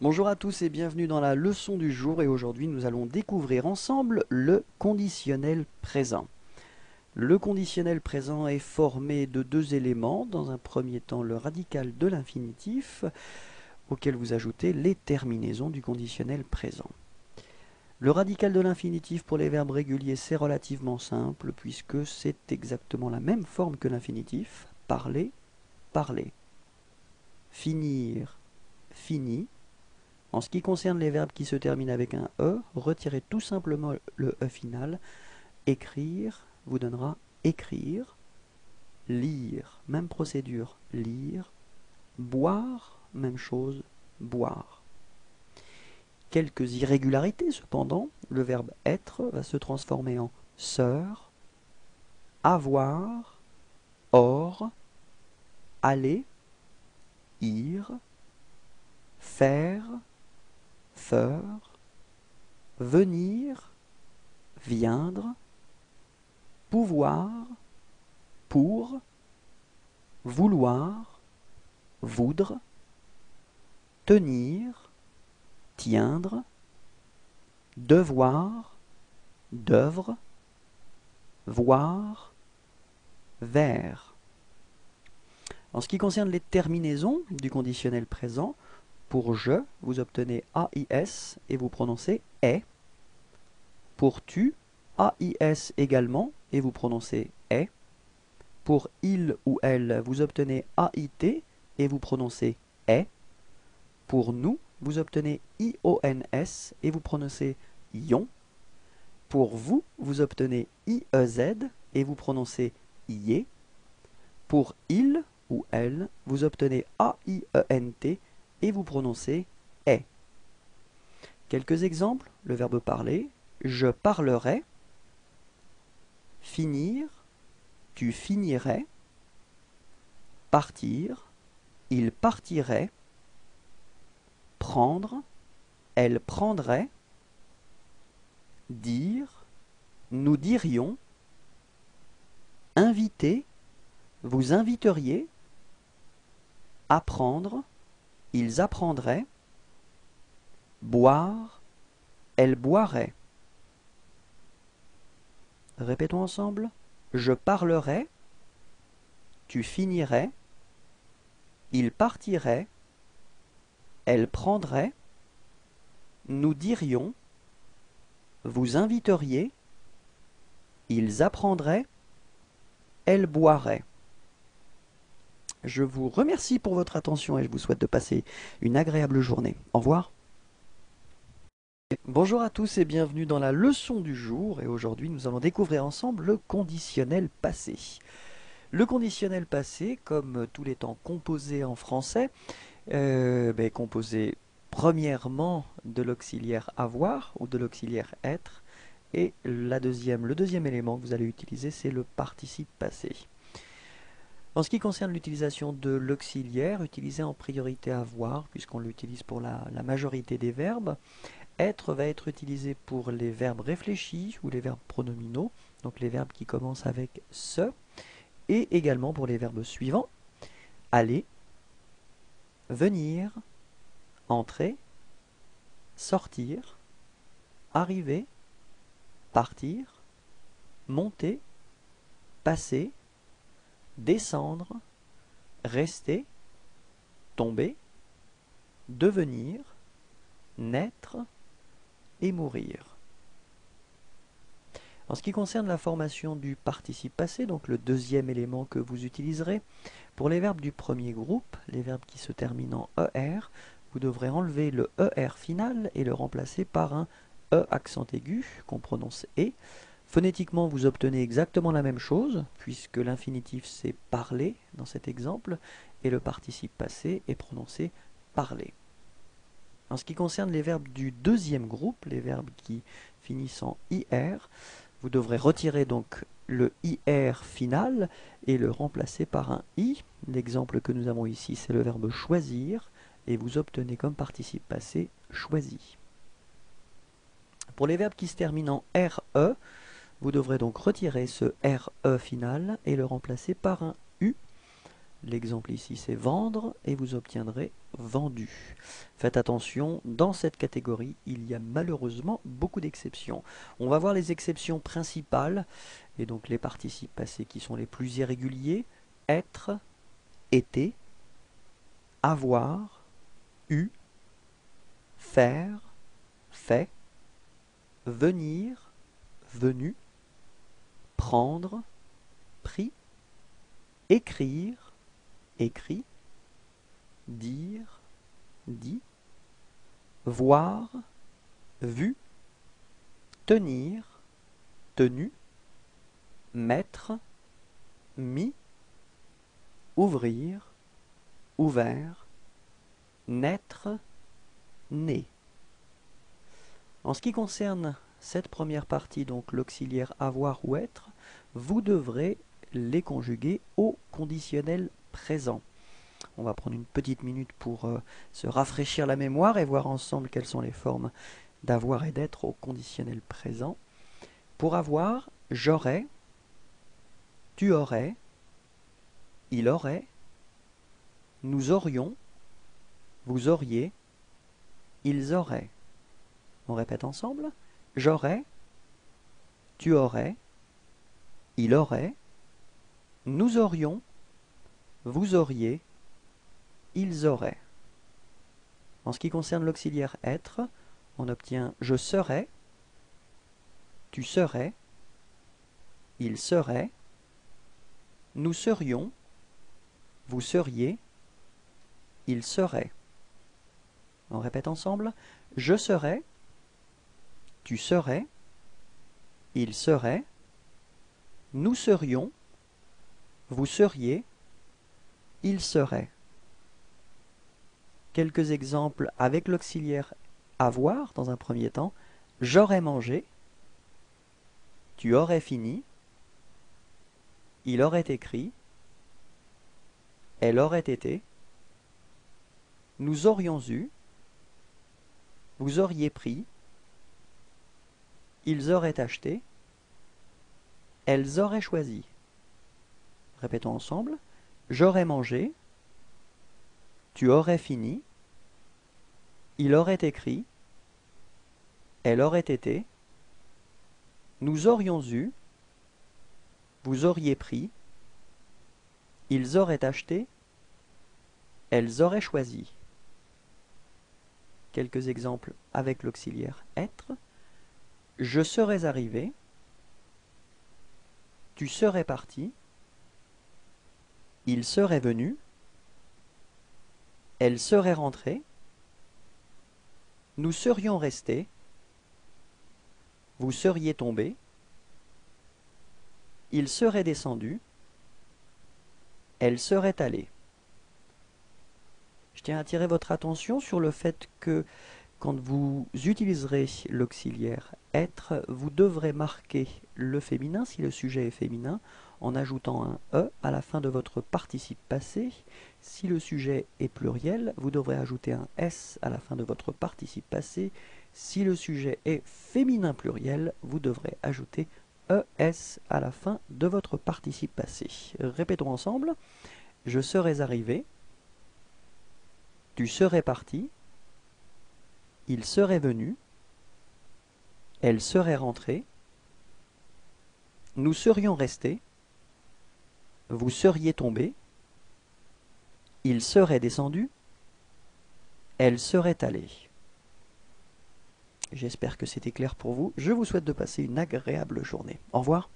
Bonjour à tous et bienvenue dans la leçon du jour et aujourd'hui nous allons découvrir ensemble le conditionnel présent. Le conditionnel présent est formé de deux éléments. Dans un premier temps, le radical de l'infinitif auquel vous ajoutez les terminaisons du conditionnel présent. Le radical de l'infinitif pour les verbes réguliers, c'est relativement simple puisque c'est exactement la même forme que l'infinitif. Parler, parler. Finir, fini. En ce qui concerne les verbes qui se terminent avec un E, retirez tout simplement le E final. Écrire vous donnera écrire. Lire, même procédure, lire. Boire, même chose, boire. Quelques irrégularités cependant. Le verbe être va se transformer en sœur, avoir, or, aller, ir, faire, faire, venir, viendre, pouvoir, pour, vouloir, voudre, tenir, tiendre, devoir, d'œuvre, voir, vers. En ce qui concerne les terminaisons du conditionnel présent, pour je, vous obtenez AIS et vous prononcez est. Pour tu, AIS également et vous prononcez est. Pour il ou elle, vous obtenez AIT et vous prononcez est. Pour nous, vous obtenez IONS et vous prononcez ion. Pour vous, vous obtenez IEZ et vous prononcez ié. Pour il ou elle, vous obtenez AIENT et vous prononcez est. Quelques exemples, le verbe parler, je parlerai, finir, tu finirais, partir, il partirait, prendre, elle prendrait, dire, nous dirions, inviter, vous inviteriez, apprendre, ils apprendraient, boire, elle boirait. Répétons ensemble. Je parlerai, tu finirais, il partirait, elle prendrait, nous dirions, vous inviteriez, ils apprendraient, elle boirait. Je vous remercie pour votre attention et je vous souhaite de passer une agréable journée. Au revoir. Bonjour à tous et bienvenue dans la leçon du jour et aujourd'hui nous allons découvrir ensemble le conditionnel passé. Le conditionnel passé, comme tous les temps composés en français, composé premièrement de l'auxiliaire avoir ou de l'auxiliaire être et le deuxième élément que vous allez utiliser c'est le participe passé. En ce qui concerne l'utilisation de l'auxiliaire, utilisé en priorité avoir, puisqu'on l'utilise pour la majorité des verbes, être va être utilisé pour les verbes réfléchis ou les verbes pronominaux, donc les verbes qui commencent avec ce, et également pour les verbes suivants, aller, venir, entrer, sortir, arriver, partir, monter, passer, descendre, rester, tomber, devenir, naître et mourir. En ce qui concerne la formation du participe passé, donc le deuxième élément que vous utiliserez, pour les verbes du premier groupe, les verbes qui se terminent en ER, vous devrez enlever le ER final et le remplacer par un E accent aigu qu'on prononce E. Phonétiquement, vous obtenez exactement la même chose, puisque l'infinitif c'est parler dans cet exemple, et le participe passé est prononcé parler. En ce qui concerne les verbes du deuxième groupe, les verbes qui finissent en IR, vous devrez retirer donc le IR final et le remplacer par un I. L'exemple que nous avons ici, c'est le verbe choisir, et vous obtenez comme participe passé choisi. Pour les verbes qui se terminent en RE, vous devrez donc retirer ce RE final et le remplacer par un U. L'exemple ici c'est vendre et vous obtiendrez vendu. Faites attention, dans cette catégorie, il y a malheureusement beaucoup d'exceptions. On va voir les exceptions principales et donc les participes passés qui sont les plus irréguliers. Être, été, avoir, eu, faire, fait, venir, venu, prendre, pris, écrire, écrit, dire, dit, voir, vu, tenir, tenu, mettre, mis, ouvrir, ouvert, naître, né. En ce qui concerne cette première partie, donc l'auxiliaire avoir ou être, vous devrez les conjuguer au conditionnel présent. On va prendre une petite minute pour se rafraîchir la mémoire et voir ensemble quelles sont les formes d'avoir et d'être au conditionnel présent. Pour avoir, j'aurais, tu aurais, il aurait, nous aurions, vous auriez, ils auraient. On répète ensemble. J'aurais, tu aurais, il aurait, nous aurions, vous auriez, ils auraient. En ce qui concerne l'auxiliaire être, on obtient je serais, tu serais, il serait, nous serions, vous seriez, il serait. On répète ensemble. Je serais, tu serais, il serait, nous serions, vous seriez, il serait. Quelques exemples avec l'auxiliaire avoir dans un premier temps. J'aurais mangé, tu aurais fini, il aurait écrit, elle aurait été, nous aurions eu, vous auriez pris, ils auraient acheté, elles auraient choisi. Répétons ensemble. J'aurais mangé, tu aurais fini, il aurait écrit, elle aurait été, nous aurions eu, vous auriez pris, ils auraient acheté, elles auraient choisi. Quelques exemples avec l'auxiliaire être. Je serais arrivé, tu serais parti, il serait venu, elle serait rentrée, nous serions restés, vous seriez tombé, il serait descendu, elle serait allée. Je tiens à attirer votre attention sur le fait que quand vous utiliserez l'auxiliaire être, vous devrez marquer le féminin si le sujet est féminin en ajoutant un E à la fin de votre participe passé. Si le sujet est pluriel, vous devrez ajouter un S à la fin de votre participe passé. Si le sujet est féminin pluriel, vous devrez ajouter ES à la fin de votre participe passé. Répétons ensemble. Je serais arrivé, tu serais parti, il serait venu, elle serait rentrée, nous serions restés, vous seriez tombé, il serait descendu, elle serait allée. J'espère que c'était clair pour vous. Je vous souhaite de passer une agréable journée. Au revoir.